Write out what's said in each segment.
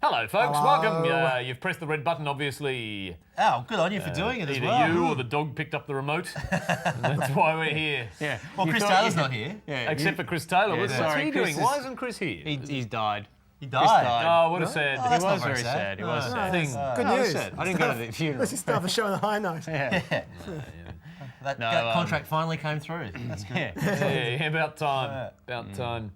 Hello, folks. Hello. Welcome. You've pressed the red button, obviously. Oh, good on you for doing it as well. Either you or the dog picked up the remote. That's why we're here. Yeah. Well, Chris Taylor's not here. Yeah. Except for Chris Taylor. What's sorry, he Chris doing? Why isn't Chris here? He's died. He Chris died. died. Oh, what a sad... that's He was not very very sad. sad. He was sad. thing. Good I was news. sad. I didn't go to the funeral. Let's just start the show on a high note. Yeah. That contract finally came through. That's good. Yeah. Yeah, about time. About time.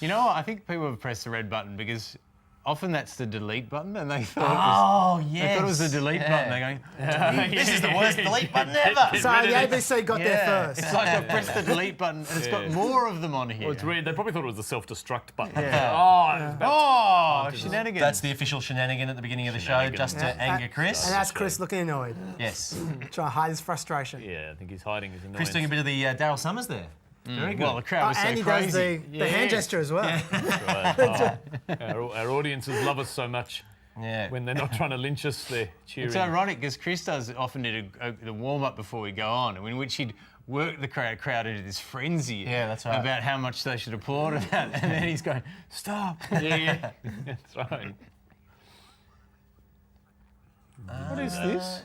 You know what? I think people have pressed the red button because often that's the delete button, and they thought Oh, yes. they thought it was the delete button. They're going, This is the worst delete button ever. So the ABC got there first. It's like I've pressed the delete button, and it's got more of them on here. Well, it's weird. They probably thought it was the self-destruct button. Yeah. Oh, it's about Shenanigans. That's the official shenanigan at the beginning of the show, just to anger Chris. And that's Chris looking annoyed. Yes. Trying to hide his frustration. Yeah, I think he's hiding his annoyance. Chris doing a bit of the Daryl Summers there. Very good. Well, the crowd was so And he crazy. does the hand gesture as well. Right. Our audiences love us so much. Yeah. When they're not trying to lynch us, they're cheering. It's ironic because Chris does often do the warm-up before we go on, in which he'd work the crowd into this frenzy Yeah, that's right. about how much they should applaud about, and then he's going, stop. Yeah, that's right. What is this?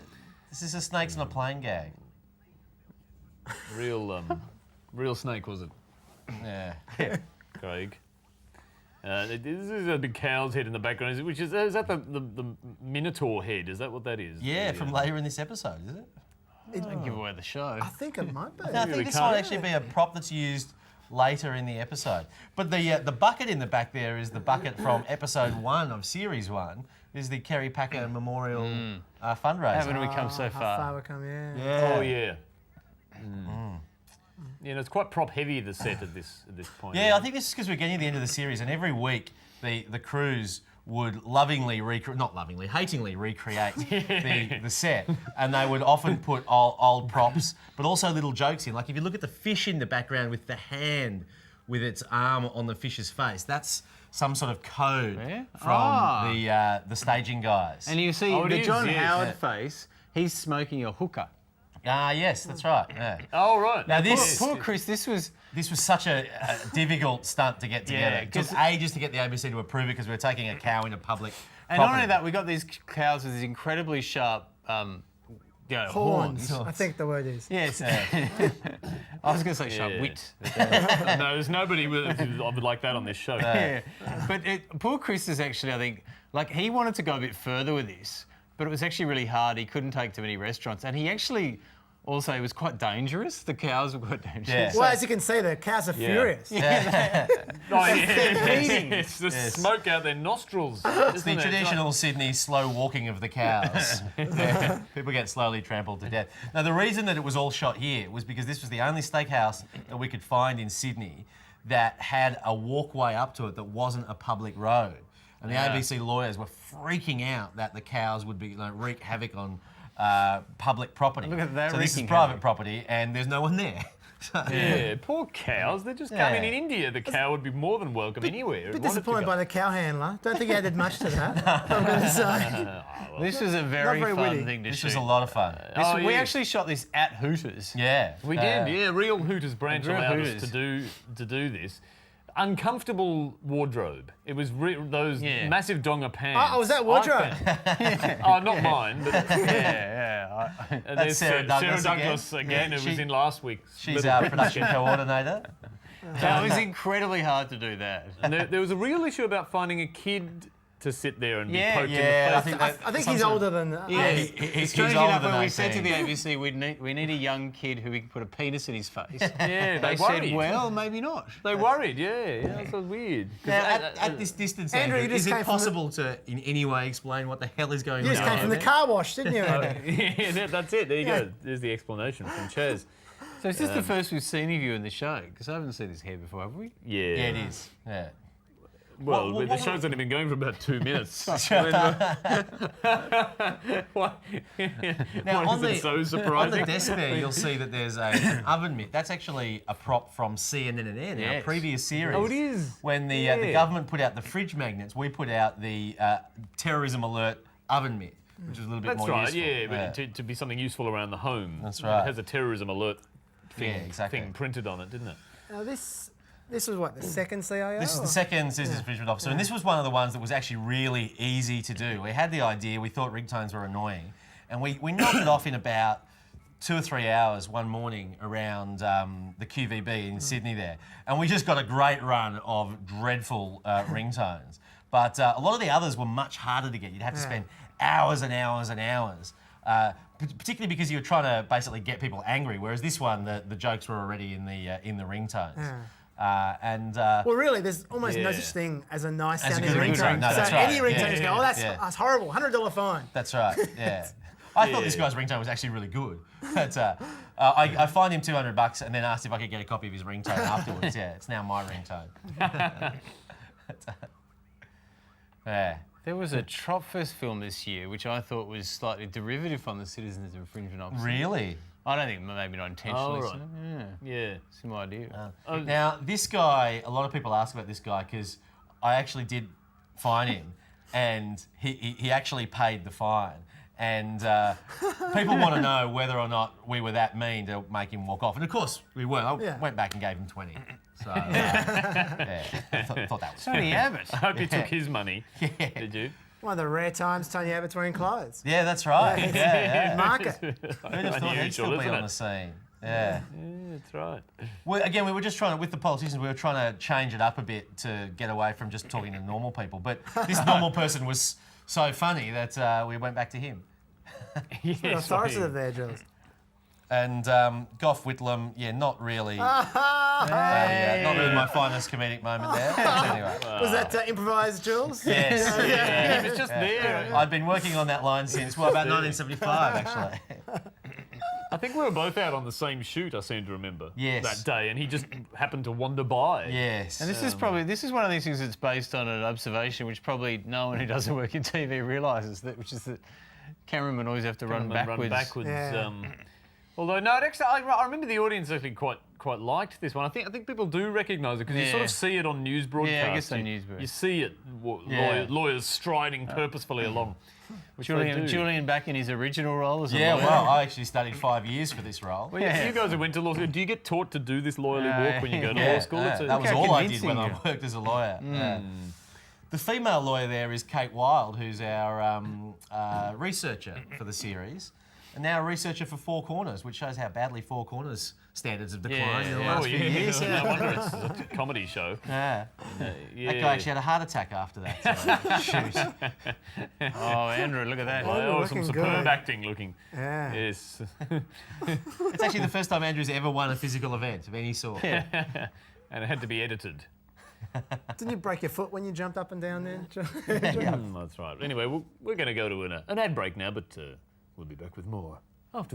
This is a snakes on a plane gag. Real snake, was it, Yeah. Craig? This is a big cow's head in the background. Is that the Minotaur head? Is that what that is? Yeah, from later in this episode, is it? Don't give away the show. I think it might be. No, I think this might actually be a prop that's used later in the episode. But the bucket in the back there is the bucket from episode 1 of series 1. Is the Kerry Packer Memorial fundraiser. Haven't we come so How far? far we come, yeah. Yeah. Oh yeah. You know, it's quite prop heavy, the set at this point. Yeah, I think this is because we're getting to the end of the series, and every week the crews would hatingly recreate the set, and they would often put old props, but also little jokes in. Like if you look at the fish in the background with the hand with its arm on the fish's face, that's some sort of code from the staging guys. And you see Oh, it the is, John yes. Howard face, he's smoking a hookah. Yes, that's right. Yeah. Oh right. Now Poor Chris, this was such a difficult stunt to get together. Yeah, It took ages to get the ABC to approve it because we were taking a cow into public And not property. only that, we got these cows with these incredibly sharp horns. I think the word is. Yes. I was going to say sharp wit. No, there's nobody like that on this show. Yeah. But poor Chris is actually, I think, like he wanted to go a bit further with this, but it was actually really hard. He couldn't take too many restaurants. And he actually also was quite dangerous. The cows were quite dangerous. Yeah. Well, as you can see, the cows are furious. Oh, yeah. It's the smoke out their nostrils. It's the traditional Sydney slow walking of the cows. People get slowly trampled to death. Now, the reason that it was all shot here was because this was the only steakhouse that we could find in Sydney that had a walkway up to it that wasn't a public road. And the ABC lawyers were freaking out that the cows would be wreak havoc on public property. Look at that, so this is wreaking private havoc. property, and there's no one there. Yeah, poor cows. They're just coming in India. The cow would be more than welcome anywhere. A bit disappointed by the cow handler. Don't think he added much to that. I'm going to say. This was a very very fun witty. thing to This shoot. was a lot of fun. We actually shot this at Hooters. Yeah. We did, yeah. Real Hooters branch Real allowed us Hooters. to do this. Uncomfortable wardrobe. It was those massive donga pants. Oh, was that wardrobe? Oh, not mine, but Yeah. and That's there's Sarah Douglas Douglas again. Yeah, who was she- in last week. She's our production coordinator. That was incredibly hard to do that. And there was a real issue about finding a kid to sit there and be Yeah, poked yeah, in the face. I think he's older than that. Yeah, he's strange older enough, than when we said to 18. the ABC we need a young kid who we can put a penis in his face. Yeah, They worried. said, well, maybe not. They worried, yeah, so weird. Now, at this distance, Andrew, Andrew, you just is came it from possible to in any way explain what the hell is going You on? just came from the car wash, didn't you? Yeah, that's it. There you go. There's the explanation from Chaz. So is this the first we've seen of you in the show? Because I haven't seen his hair before, have we? Yeah. Yeah, it is. Yeah. Well, What- the show's only been going for about 2 minutes. Why Now, is it so on surprising? the desk there, you'll see that there's an oven mitt. That's actually a prop from CNN, our Yes. previous series. Oh, it is? When the government put out the fridge magnets, we put out the terrorism alert oven mitt, which is a little bit That's more right, useful. yeah, but to be something useful around the home. That's right. It has a terrorism alert thing, Yeah, exactly. thing printed on it, didn't it? Now this This was what, the second CIO? This is the second Citizens Infringement Officer, and this was one of the ones that was actually really easy to do. We had the idea, we thought ringtones were annoying, and we knocked it off in about 2 or 3 hours one morning around the QVB in Sydney there. And we just got a great run of dreadful ringtones. But a lot of the others were much harder to get. You'd have to spend hours and hours and hours, particularly because you were trying to basically get people angry, whereas this one, the jokes were already in the ringtones. Well, really, there's almost no such thing as a nice As a sounding good ringtone. ringtone. No, so that's right. any ringtone Yeah. you go, oh, that's Yeah. horrible, $100 fine. That's right, yeah. I thought this guy's ringtone was actually really good. But I fined him $200 and then asked if I could get a copy of his ringtone afterwards. Yeah, it's now my ringtone. Yeah. There was a Tropfest film this year, which I thought was slightly derivative on the Citizens Infringement Officer. Really? I don't think, maybe not intentionally. Oh, right. So, Yeah. some idea. Now, this guy, a lot of people ask about this guy because I actually did fine him and he actually paid the fine. And people want to know whether or not we were that mean to make him walk off. And of course, we were. I went back and gave him 20. So, yeah, I thought that was Tony Abbott. I hope you took his money. Did you? One of the rare times Tony Abbott's wearing clothes. Yeah, that's right. Yeah. Market. Who'd have thought he'd Unusual, still be isn't on it? the scene? Yeah. That's right. Well, again, we were just trying to, with the politicians, we were trying to change it up a bit to get away from just talking to normal people. But this normal person was so funny that we went back to him. Pretty authoritative there, Jules. And Gough Whitlam, yeah, not really my finest comedic moment there. But anyway. Was that improvised, Jules? Yes. He was just there. I'd been working on that line since, well, about 1975, actually. I think we were both out on the same shoot, I seem to remember. Yes. That day, and he just happened to wander by. Yes. And this is one of these things that's based on an observation which probably no one who doesn't work in TV realises, which is that cameramen always have to run backwards. Yeah. Although no, actually, I remember the audience actually quite liked this one. I think people do recognise it because you sort of see it on news broadcasts. Yeah, I guess on news broadcasts. You see it, lawyers striding purposefully along. Which they do. Julian back in his original role as a Yeah, lawyer. well, I actually studied 5 years for this role. Well, you guys who went to law school, do you get taught to do this lawyerly walk when you go to law school? That was how all I did convincing when I you. worked as a lawyer. Yeah. The female lawyer there is Kate Wilde, who's our researcher for the series, and now a researcher for Four Corners, which shows how badly Four Corners standards have declined in the last few years. No wonder it's a comedy show. Yeah. That guy actually had a heart attack after that. So, shoot. Oh, Andrew, look at that. Oh, some looking superb good. acting looking. Yeah. Yes. It's actually the first time Andrew's ever won a physical event of any sort. And it had to be edited. Didn't you break your foot when you jumped up and down there? That's right. Anyway, we're going to go to an ad break now, but we'll be back with more after